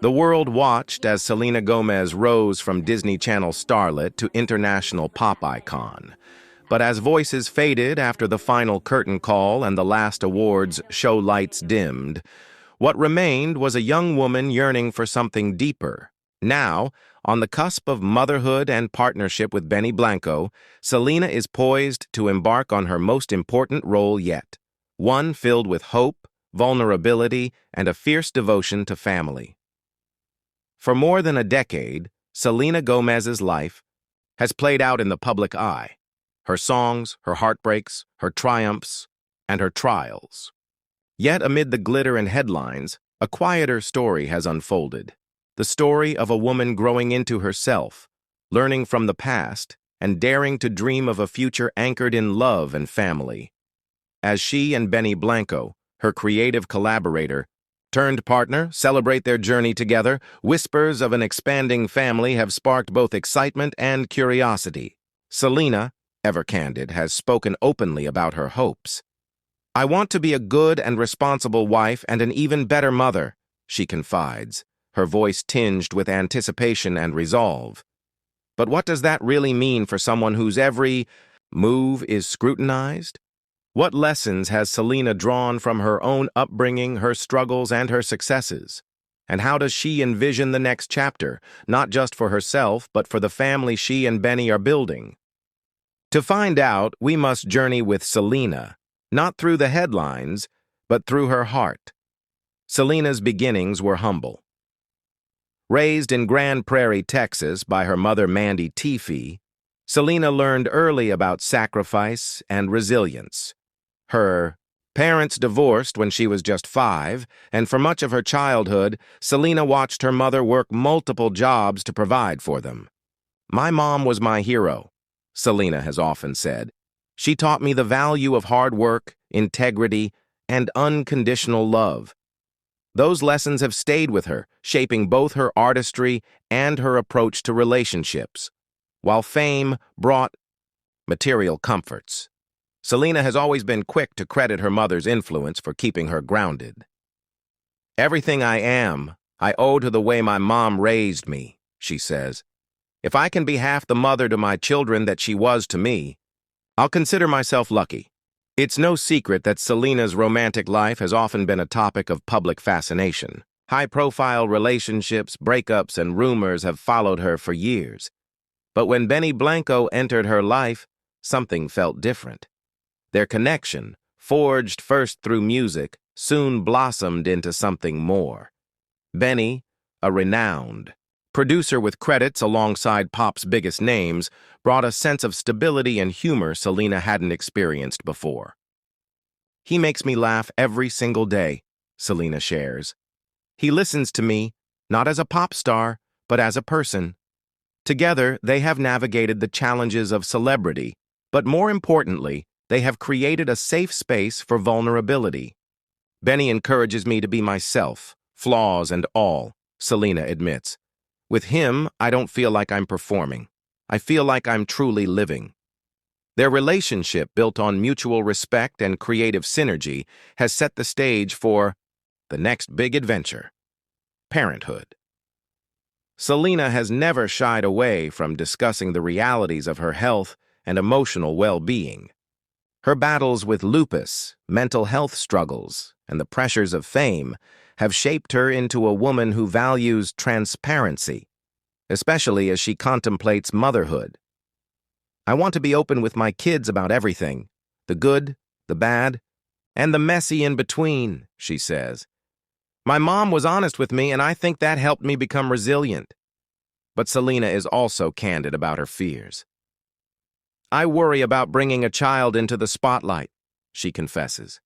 The world watched as Selena Gomez rose from Disney Channel starlet to international pop icon. But as voices faded after the final curtain call and the last awards show lights dimmed, what remained was a young woman yearning for something deeper. Now, on the cusp of motherhood and partnership with Benny Blanco, Selena is poised to embark on her most important role yet, one filled with hope, vulnerability, and a fierce devotion to family. For more than a decade, Selena Gomez's life has played out in the public eye. Her songs, her heartbreaks, her triumphs, and her trials. Yet amid the glitter and headlines, a quieter story has unfolded. The story of a woman growing into herself, learning from the past, and daring to dream of a future anchored in love and family. As she and Benny Blanco, her creative collaborator, turned partner, celebrate their journey together, whispers of an expanding family have sparked both excitement and curiosity. Selena, ever candid, has spoken openly about her hopes. "I want to be a good and responsible wife and an even better mother," she confides, her voice tinged with anticipation and resolve. But what does that really mean for someone whose every move is scrutinized? What lessons has Selena drawn from her own upbringing, her struggles, and her successes? And how does she envision the next chapter, not just for herself, but for the family she and Benny are building? To find out, we must journey with Selena, not through the headlines, but through her heart. Selena's beginnings were humble. Raised in Grand Prairie, Texas by her mother Mandy Teefee, Selena learned early about sacrifice and resilience. Her parents divorced when she was just 5, and for much of her childhood, Selena watched her mother work multiple jobs to provide for them. "My mom was my hero," Selena has often said. "She taught me the value of hard work, integrity, and unconditional love." Those lessons have stayed with her, shaping both her artistry and her approach to relationships. While fame brought material comforts, Selena has always been quick to credit her mother's influence for keeping her grounded. "Everything I am, I owe to the way my mom raised me," she says. "If I can be half the mother to my children that she was to me, I'll consider myself lucky." It's no secret that Selena's romantic life has often been a topic of public fascination. High-profile relationships, breakups, and rumors have followed her for years. But when Benny Blanco entered her life, something felt different. Their connection, forged first through music, soon blossomed into something more. Benny, a renowned producer with credits alongside pop's biggest names, brought a sense of stability and humor Selena hadn't experienced before. "He makes me laugh every single day," Selena shares. "He listens to me, not as a pop star, but as a person." Together, they have navigated the challenges of celebrity, but more importantly, they have created a safe space for vulnerability. "Benny encourages me to be myself, flaws and all," Selena admits. "With him, I don't feel like I'm performing. I feel like I'm truly living." Their relationship, built on mutual respect and creative synergy, has set the stage for the next big adventure: parenthood. Selena has never shied away from discussing the realities of her health and emotional well-being. Her battles with lupus, mental health struggles, and the pressures of fame have shaped her into a woman who values transparency, especially as she contemplates motherhood. "I want to be open with my kids about everything, the good, the bad, and the messy in between," she says. "My mom was honest with me, and I think that helped me become resilient." But Selena is also candid about her fears. "I worry about bringing a child into the spotlight," she confesses.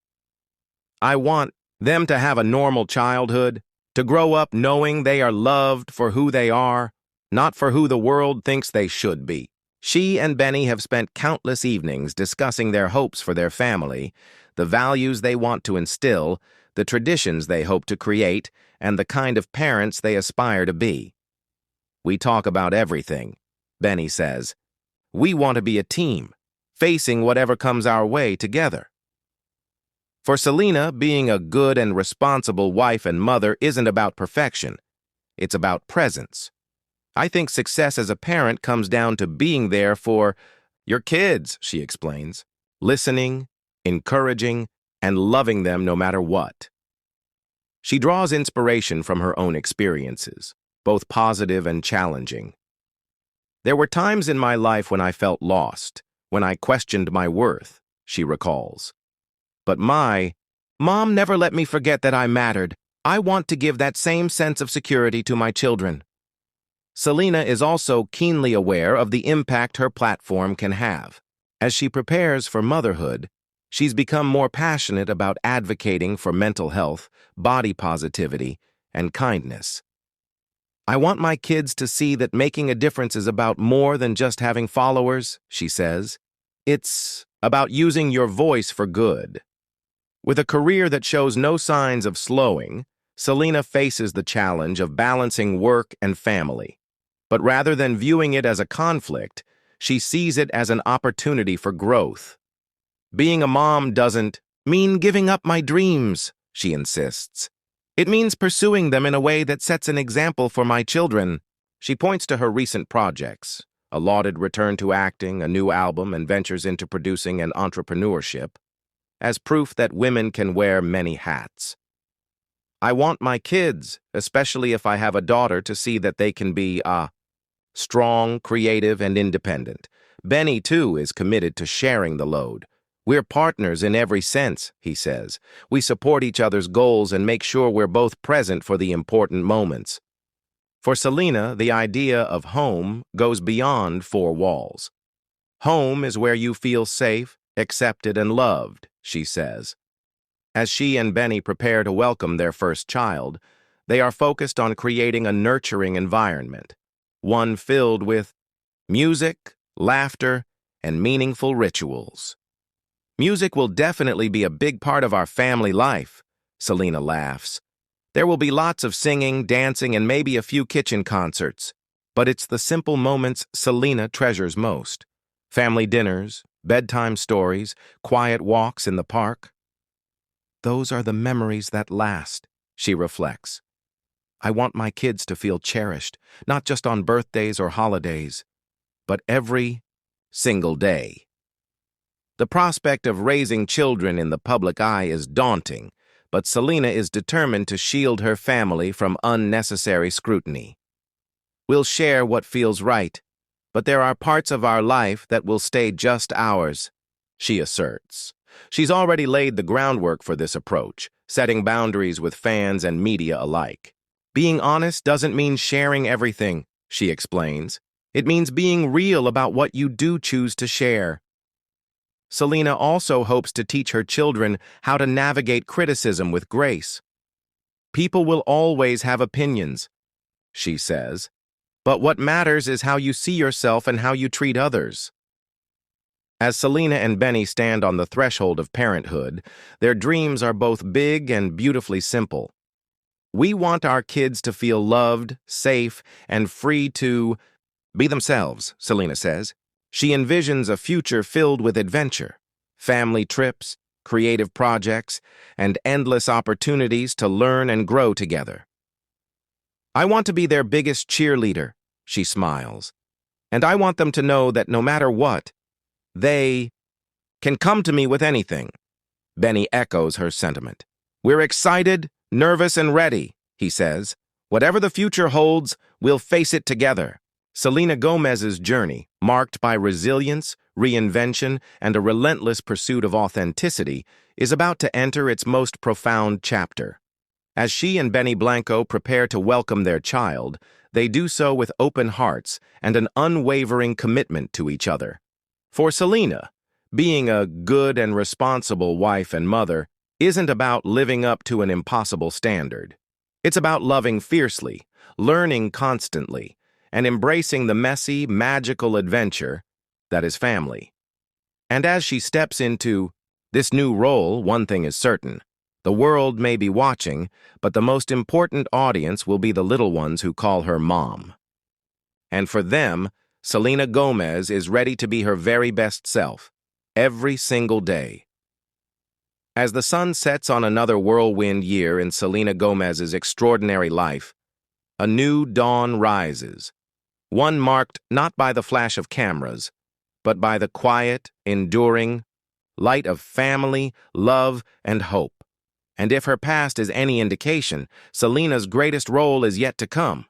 "I want them to have a normal childhood, to grow up knowing they are loved for who they are, not for who the world thinks they should be." She and Benny have spent countless evenings discussing their hopes for their family, the values they want to instill, the traditions they hope to create, and the kind of parents they aspire to be. "We talk about everything," Benny says. "We want to be a team, facing whatever comes our way together." For Selena, being a good and responsible wife and mother isn't about perfection. It's about presence. I think success as a parent comes down to being there for your kids, she explains, listening, encouraging, and loving them no matter what. She draws inspiration from her own experiences, both positive and challenging. There were times in my life when I felt lost, when I questioned my worth, she recalls. But my mom never let me forget that I mattered. I want to give that same sense of security to my children. Selena is also keenly aware of the impact her platform can have. As she prepares for motherhood, she's become more passionate about advocating for mental health, body positivity, and kindness. I want my kids to see that making a difference is about more than just having followers, she says. It's about using your voice for good. With a career that shows no signs of slowing, Selena faces the challenge of balancing work and family. But rather than viewing it as a conflict, she sees it as an opportunity for growth. Being a mom doesn't mean giving up my dreams, she insists. It means pursuing them in a way that sets an example for my children. She points to her recent projects, a lauded return to acting, a new album, and ventures into producing and entrepreneurship, as proof that women can wear many hats. I want my kids, especially if I have a daughter, to see that they can be, strong, creative, and independent. Benny, too, is committed to sharing the load. We're partners in every sense, he says. We support each other's goals and make sure we're both present for the important moments. For Selena, the idea of home goes beyond four walls. Home is where you feel safe, accepted, and loved, she says. As she and Benny prepare to welcome their first child, they are focused on creating a nurturing environment, one filled with music, laughter, and meaningful rituals. Music will definitely be a big part of our family life, Selena laughs. There will be lots of singing, dancing, and maybe a few kitchen concerts. But it's the simple moments Selena treasures most. Family dinners, bedtime stories, quiet walks in the park. Those are the memories that last, she reflects. I want my kids to feel cherished, not just on birthdays or holidays, but every single day. The prospect of raising children in the public eye is daunting, but Selena is determined to shield her family from unnecessary scrutiny. We'll share what feels right, but there are parts of our life that will stay just ours, she asserts. She's already laid the groundwork for this approach, setting boundaries with fans and media alike. Being honest doesn't mean sharing everything, she explains. It means being real about what you do choose to share. Selena also hopes to teach her children how to navigate criticism with grace. People will always have opinions, she says, but what matters is how you see yourself and how you treat others. As Selena and Benny stand on the threshold of parenthood, their dreams are both big and beautifully simple. We want our kids to feel loved, safe, and free to be themselves, Selena says. She envisions a future filled with adventure, family trips, creative projects, and endless opportunities to learn and grow together. I want to be their biggest cheerleader, she smiles, and I want them to know that no matter what, they can come to me with anything. Benny echoes her sentiment. We're excited, nervous, and ready, he says. Whatever the future holds, we'll face it together. Selena Gomez's journey, marked by resilience, reinvention, and a relentless pursuit of authenticity, is about to enter its most profound chapter. As she and Benny Blanco prepare to welcome their child, they do so with open hearts and an unwavering commitment to each other. For Selena, being a good and responsible wife and mother isn't about living up to an impossible standard. It's about loving fiercely, learning constantly, and embracing the messy, magical adventure that is family. And as she steps into this new role, one thing is certain. The world may be watching, but the most important audience will be the little ones who call her mom. And for them, Selena Gomez is ready to be her very best self, every single day. As the sun sets on another whirlwind year in Selena Gomez's extraordinary life, A new dawn rises, one marked not by the flash of cameras, but by the quiet, enduring light of family, love, and hope. And if her past is any indication, Selena's greatest role is yet to come.